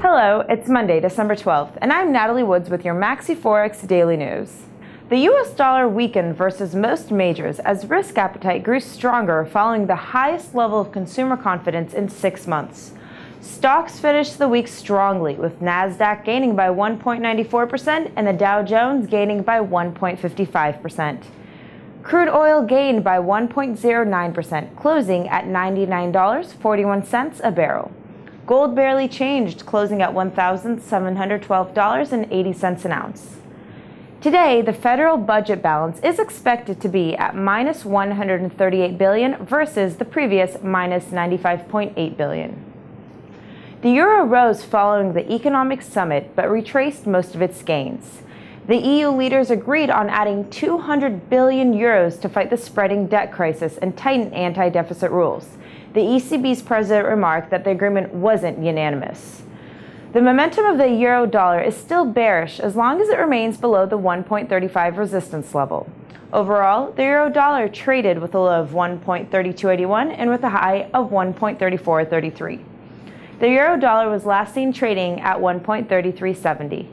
Hello, it's Monday, December 12th, and I'm Natalie Woods with your MaxiForex Daily News. The US dollar weakened versus most majors as risk appetite grew stronger following the highest level of consumer confidence in 6 months. Stocks finished the week strongly, with NASDAQ gaining by 1.94% and the Dow Jones gaining by 1.55%. Crude oil gained by 1.09%, closing at $99.41 a barrel. Gold barely changed, closing at $1,712.80 an ounce. Today, the federal budget balance is expected to be at minus $138 billion versus the previous minus $95.8 billion. The euro rose following the economic summit, but retraced most of its gains. The EU leaders agreed on adding 200 billion euros to fight the spreading debt crisis and tighten anti-deficit rules. The ECB's president remarked that the agreement wasn't unanimous. The momentum of the euro-dollar is still bearish as long as it remains below the 1.35 resistance level. Overall, the euro-dollar traded with a low of 1.3281 and with a high of 1.3433. The euro-dollar was last seen trading at 1.3370.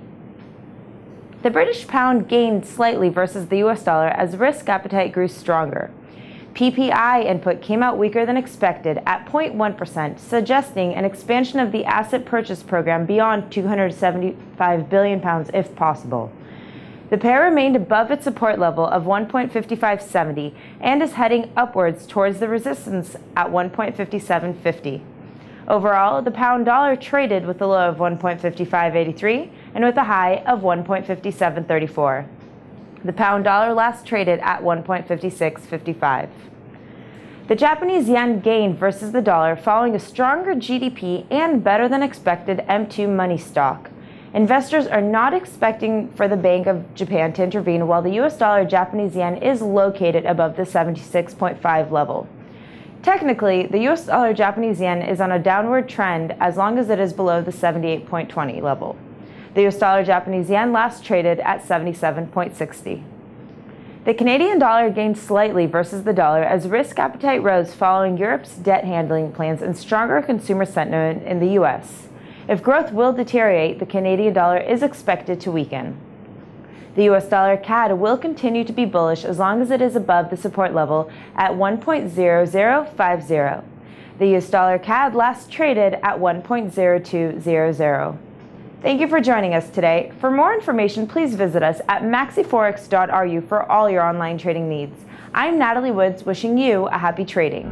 The British pound gained slightly versus the US dollar as risk appetite grew stronger. PPI input came out weaker than expected at 0.1%, suggesting an expansion of the asset purchase program beyond £275 billion if possible. The pair remained above its support level of 1.5570 and is heading upwards towards the resistance at 1.5750. Overall, the pound dollar traded with a low of 1.5583 and with a high of 1.5734. The pound dollar last traded at 1.5655. The Japanese yen gained versus the dollar following a stronger GDP and better than expected M2 money stock. Investors are not expecting for the Bank of Japan to intervene while the US dollar Japanese yen is located above the 76.5 level. Technically, the US dollar Japanese yen is on a downward trend as long as it is below the 78.20 level. The US dollar Japanese yen last traded at 77.60. The Canadian dollar gained slightly versus the dollar as risk appetite rose following Europe's debt handling plans and stronger consumer sentiment in the US. If growth will deteriorate, the Canadian dollar is expected to weaken. The US dollar CAD will continue to be bullish as long as it is above the support level at 1.0050. The US dollar CAD last traded at 1.0200. Thank you for joining us today. For more information, please visit us at MaxiForex.ru for all your online trading needs. I'm Natalie Woods, wishing you a happy trading.